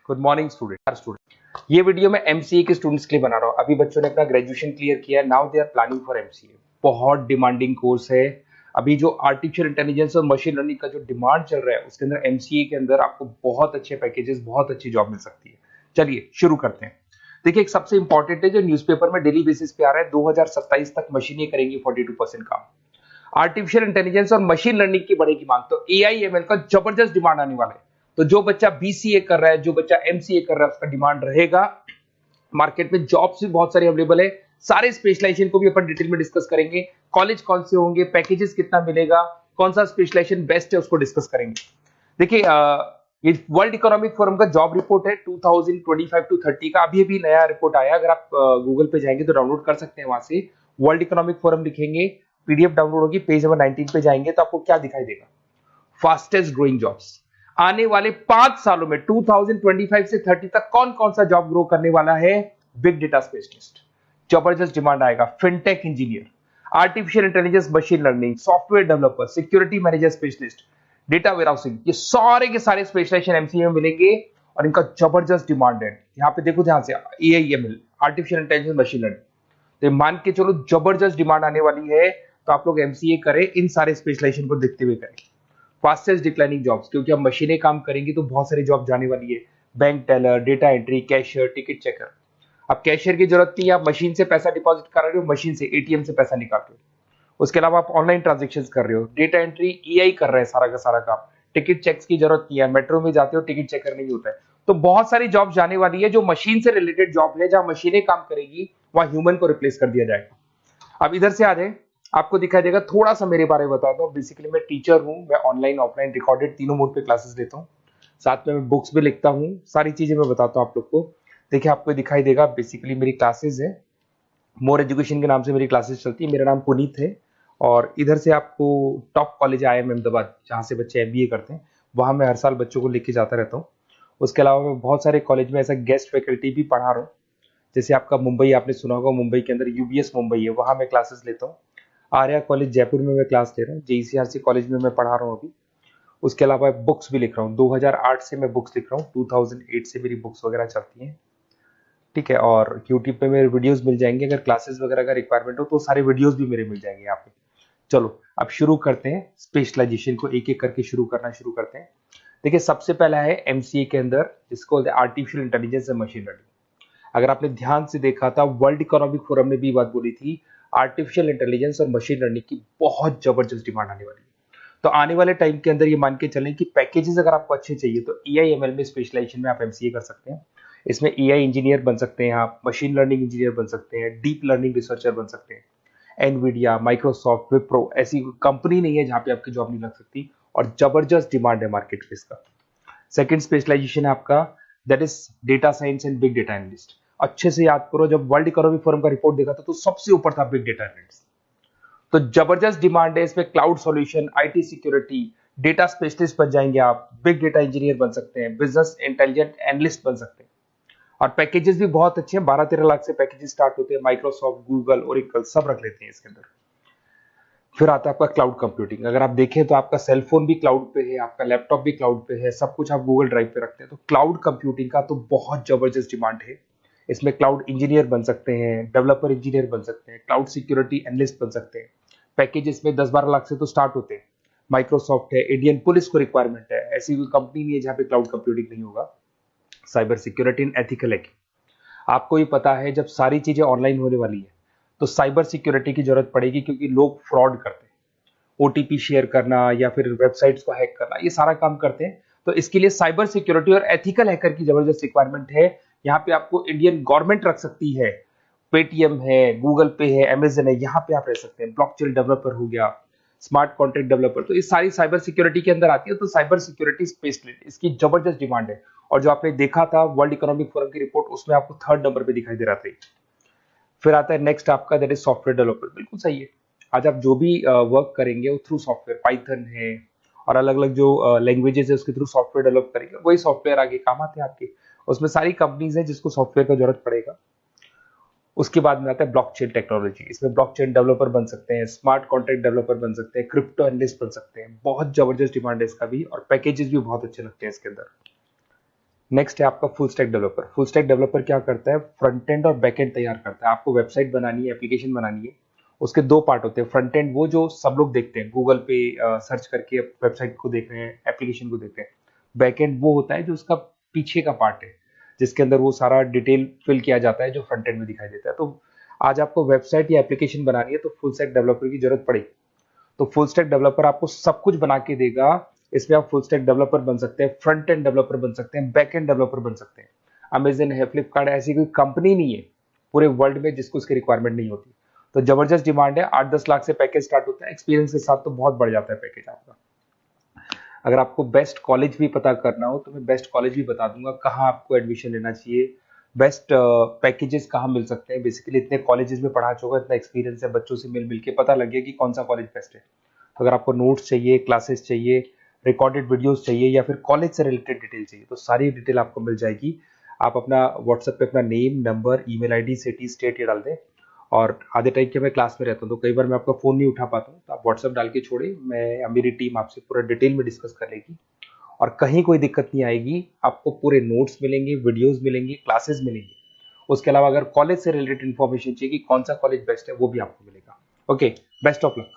Good morning student. ये video मैं MCA के स्टूडेंट्स के लिए बना रहा हूँ। अभी बच्चों ने अपना ग्रेजुएशन क्लियर किया है, now they are planning for MCA. बहुत डिमांडिंग कोर्स है। अभी जो आर्टिफिशियल इंटेलिजेंस और मशीन लर्निंग का जो डिमांड चल रहा है उसके अंदर एमसीए के अंदर आपको बहुत अच्छे पैकेजेस, बहुत अच्छी जॉब मिल सकती है। चलिए शुरू करते हैं। देखिए, एक सबसे इंपॉर्टेंट है जो न्यूज़पेपर में डेली बेसिस पे आ रहा है, 2027 तक मशीनें करेंगी 42% काम। आर्टिफिशियल इंटेलिजेंस और मशीन लर्निंग की बढ़ेगी मांग, तो एआई एमएल का जबरदस्त डिमांड आने वाला है। तो जो बच्चा बीसीए कर रहा है, जो बच्चा एमसीए कर रहा है, उसका डिमांड रहेगा। मार्केट में जॉब्स भी बहुत सारे अवेलेबल है। सारे स्पेशलाइजेशन को भी अपन डिटेल में डिस्कस करेंगे। कॉलेज कौन से होंगे, पैकेजेस कितना मिलेगा, कौन सा स्पेशलाइजेशन बेस्ट है, उसको डिस्कस करेंगे। देखिए, ये वर्ल्ड इकोनॉमिक फोरम का जॉब रिपोर्ट है 2025 टू 30 का। अभी अभी नया रिपोर्ट आया, अगर आप गूगल पे जाएंगे तो डाउनलोड कर सकते हैं। वहां से वर्ल्ड इकोनॉमिक फोरम लिखेंगे, पीडीएफ डाउनलोड होगी, पेज नंबर 19 पे जाएंगे तो आपको क्या दिखाई देगा, फास्टेस्ट ग्रोइंग जॉब्स। आने वाले 5 सालों में 2025 से 30 तक कौन कौन सा जॉब ग्रो करने वाला है। बिग डेटा स्पेशलिस्ट, जबरदस्त डिमांड आएगा। Fintech engineer, artificial intelligence, machine learning, software developer, security manager specialist, data warehousing, ये सारे के सारे स्पेशलाइजेशन एमसीए में मिलेंगे और इनका जबरदस्त डिमांड है। यहाँ पे देखो ध्यान से, AIML, artificial intelligence, machine learning, तो मान के चलो जबरदस्त डिमांड आने वाली है। तो आप लोग एमसीए करें, इन सारे स्पेशलाइजेशन को देखते हुए करें। फास्टेस्ट डिक्लाइनिंग जॉब्स, क्योंकि अब मशीनें काम करेंगी तो बहुत सारी जॉब जाने वाली है। Bank teller, data entry, cashier, ticket checker. अब कैशियर की जरूरत नहीं है, आप मशीन से पैसा डिपॉजिट कर रहे हो, मशीन से एटीएम से पैसा निकाल रहे हो। उसके अलावा आप ऑनलाइन ट्रांजेक्शन कर रहे हो। डेटा एंट्री ईआई कर रहे हैं सारा का सारा काम। टिकट चेक्स की जरूरत नहीं है, मेट्रो में जाते हो टिकट चेकर नहीं होता है। तो बहुत सारी जॉब जाने वाली है जो मशीन से रिलेटेड जॉब है, जहां मशीनें काम करेगी वहां ह्यूमन को रिप्लेस कर दिया जाएगा। अब इधर से आ जाए, आपको दिखाई देगा। थोड़ा सा मेरे बारे में बता दो। बेसिकली मैं टीचर हूं, मैं ऑनलाइन ऑफलाइन रिकॉर्डेड तीनों मोड पे क्लासेस लेता हूं। साथ में मैं बुक्स भी लिखता हूं, सारी चीजें मैं बताता हूं आप लोग को। देखिए, आपको दिखाई देगा बेसिकली मेरी क्लासेस है, मोर एजुकेशन के नाम से मेरी क्लासेस चलती है। मेरा नाम पुनीत है और इधर से आपको टॉप कॉलेज आईआईएम अहमदाबाद, जहाँ से बच्चे एमबीए करते हैं, वहां मैं हर साल बच्चों को लेके जाता रहता हूँ। उसके अलावा मैं बहुत सारे कॉलेज में ऐसा गेस्ट फैकल्टी भी पढ़ा रहा हूँ। जैसे आपका मुंबई, आपने सुना होगा, मुंबई के अंदर यूबीएस मुंबई है, वहां मैं क्लासेस लेता हूँ। आर्या कॉलेज जयपुर में मैं क्लास ले रहा हूँ। जेईसीआरसी कॉलेज में मैं पढ़ा रहा हूँ अभी। उसके अलावा बुक्स भी लिख रहा हूँ। 2008 से मैं बुक्स लिख रहा हूँ, 2008 से मेरी बुक्स वगैरह चलती हैं। ठीक है, और यूट्यूब पे मेरे वीडियोस मिल जाएंगे। अगर क्लासेस वगैरह का रिक्वायरमेंट हो तो सारे वीडियोस भी मेरे मिल जाएंगे यहाँ पे। चलो अब शुरू करते हैं, स्पेशलाइजेशन को एक एक करके शुरू करते हैं। देखिए, सबसे पहला है एमसीए के अंदर, जिसको artificial intelligence and machine learning. अगर आपने ध्यान से देखा था, वर्ल्ड इकोनॉमिक फोरम ने भी बात बोली थी, आर्टिफिशियल इंटेलिजेंस और मशीन लर्निंग की बहुत जबरदस्त डिमांड आने वाली है। तो आने वाले टाइम के अंदर ये मान के चलें कि पैकेजेस अगर आपको अच्छे चाहिए तो एआईएमएल में स्पेशलाइजेशन में आप एमसीए कर सकते हैं। इसमें एआई इंजीनियर बन सकते हैं, आप मशीन लर्निंग इंजीनियर बन सकते हैं, डीप लर्निंग रिसर्चर बन सकते हैं। एनवीडिया, माइक्रोसॉफ्ट, विप्रो, ऐसी कंपनी नहीं है जहां पे आपकी जॉब नहीं लग सकती, और जबरदस्त डिमांड है मार्केट में इसका। सेकंड स्पेशलाइजेशन है आपका, that is data science and big data analyst. अच्छे से याद करो, जब वर्ल्ड इकोनॉमिक फोरम का रिपोर्ट देखा था तो सबसे ऊपर था बिग डेटा एनालिस्ट। तो जबरदस्त डिमांड है इसमें। Cloud solution, IT security, data specialist बन जाएंगे आप, बिग डेटा इंजीनियर बन सकते हैं, बिजनेस इंटेलिजेंट एनालिस्ट बन सकते हैं। और पैकेजेस भी बहुत अच्छे हैं, 12-13 लाख से पैकेजेस स्टार्ट होते हैं। माइक्रोसॉफ्ट, गूगल, ओरेकल सब रख लेते हैं इसके अंदर। फिर आता है आपका क्लाउड कंप्यूटिंग। अगर आप देखें तो आपका सेल फोन भी क्लाउड पे है, आपका लैपटॉप भी क्लाउड पे है, सब कुछ आप गूगल ड्राइव पे रखते हैं। तो क्लाउड कंप्यूटिंग का तो बहुत जबरदस्त डिमांड है। इसमें क्लाउड इंजीनियर बन सकते हैं, डेवलपर इंजीनियर बन सकते हैं, क्लाउड सिक्योरिटी एनालिस्ट बन सकते हैं। पैकेज इसमें 10-12 लाख से तो स्टार्ट होते हैं। माइक्रोसॉफ्ट है, इंडियन पुलिस को रिक्वायरमेंट है, ऐसी कोई कंपनी नहीं है जहां पे क्लाउड कंप्यूटिंग नहीं होगा। Cyber security and ethical hacking, आपको ही पता है जब सारी चीजें ऑनलाइन होने वाली है तो साइबर सिक्योरिटी की जरूरत पड़ेगी, क्योंकि लोग फ्रॉड करते हैं। ओटीपी शेयर करना या फिर वेबसाइट्स को हैक करना, ये सारा काम करते हैं। तो इसके लिए साइबर सिक्योरिटी और एथिकल हैकर की जबरदस्त रिक्वायरमेंट है। यहाँ पे आपको इंडियन गवर्नमेंट रख सकती है, पेटीएम है, गूगल पे है, अमेजन है, यहाँ पे आप रह सकते हैं। ब्लॉकचेन डेवलपर हो गया, स्मार्ट कॉन्ट्रैक्ट डेवलपर, तो ये सारी साइबर सिक्योरिटी के अंदर आती है। तो साइबर सिक्योरिटी स्पेशलिस्ट, इसकी जबरदस्त डिमांड है। और जो आपने देखा था वर्ल्ड इकोनॉमिक फोरम की रिपोर्ट, उसमें आपको 3rd नंबर पे दिखाई दे रहा था। फिर आता है नेक्स्ट आपका, दैट इज सॉफ्टवेयर डेवलपर। बिल्कुल सही है। आज आप जो भी वर्क करेंगे वो थ्रू सॉफ्टवेयर, पाइथन है और अलग अलग जो लैंग्वेजेस है उसके थ्रू सॉफ्टवेयर डेवलप करेंगे, वही सॉफ्टवेयर आगे काम आते हैं आपके। उसमें सारी कंपनीज है जिसको सॉफ्टवेयर का जरूरत पड़ेगा। उसके बाद में आता है ब्लॉकचेन टेक्नोलॉजी। इसमें ब्लॉकचेन डेवलपर बन सकते हैं, स्मार्ट कॉन्ट्रैक्ट डेवलपर बन सकते हैं, क्रिप्टो एनालिस्ट बन सकते हैं। बहुत जबरदस्त डिमांड है इसका भी, और पैकेजेस भी बहुत अच्छे लगते हैं इसके अंदर। नेक्स्ट है आपका full stack developer. Full stack developer क्या करता है, फ्रंट एंड और बैक एंड तैयार करता है। आपको वेबसाइट बनानी है, एप्लीकेशन बनानी है, उसके दो पार्ट होते हैं। फ्रंट एंड वो जो सब लोग देखते हैं, गूगल पे सर्च करके वेबसाइट को देख रहे हैं, एप्लीकेशन को देख रहे हैं। बैक एंड वो होता है जो उसका पीछे का पार्ट है, जिसके अंदर वो सारा डिटेल फिल किया जाता है जो फ्रंट एंड में दिखाई देता है। तो आज आपको वेबसाइट या एप्लीकेशन बनानी है तो फुल स्टैक डेवलपर की जरूरत पड़ेगी। तो फुल स्टैक डेवलपर आपको सब कुछ बना के देगा। इसमें आप फुल स्टैक डेवलपर बन सकते हैं, फ्रंट एंड डेवलपर बन सकते हैं, बैक एंड डेवलपर बन सकते हैं। अमेजन है, फ्लिपकार्ट, ऐसी कोई कंपनी नहीं है पूरे वर्ल्ड में जिसको उसकी रिक्वायरमेंट नहीं होती। तो जबरदस्त डिमांड है। 8-10 लाख से पैकेज स्टार्ट होता है, एक्सपीरियंस के साथ तो बहुत बढ़ जाता है पैकेज आपका। अगर आपको बेस्ट कॉलेज भी पता करना हो तो मैं बेस्ट कॉलेज भी बता दूंगा, कहाँ आपको एडमिशन लेना चाहिए, बेस्ट पैकेजेस कहाँ मिल सकते हैं। बेसिकली इतने कॉलेजेस में पढ़ा चुका, इतना एक्सपीरियंस है, बच्चों से मिल मिल के पता लग गया कि कौन सा कॉलेज बेस्ट है। तो अगर आपको नोट्स चाहिए, क्लासेस चाहिए, रिकॉर्डेड वीडियोस चाहिए या फिर कॉलेज से रिलेटेड डिटेल चाहिए, तो सारी डिटेल आपको मिल जाएगी। आप अपना व्हाट्सएप पे अपना name, number, email ID, city, state ये डाल दें। और आधे टाइम के मैं क्लास में रहता हूँ तो कई बार मैं आपका फ़ोन नहीं उठा पाता हूँ, तो आप व्हाट्सएप डाल के छोड़े, मैं मेरी टीम आपसे पूरा डिटेल में डिस्कस कर लेगी और कहीं कोई दिक्कत नहीं आएगी। आपको पूरे नोट्स मिलेंगे, वीडियोस मिलेंगे, क्लासेस मिलेंगे। उसके अलावा अगर कॉलेज से रिलेटेड इन्फॉर्मेशन चाहिए कि कौन सा कॉलेज बेस्ट है, वो भी आपको मिलेगा। Okay, best of luck.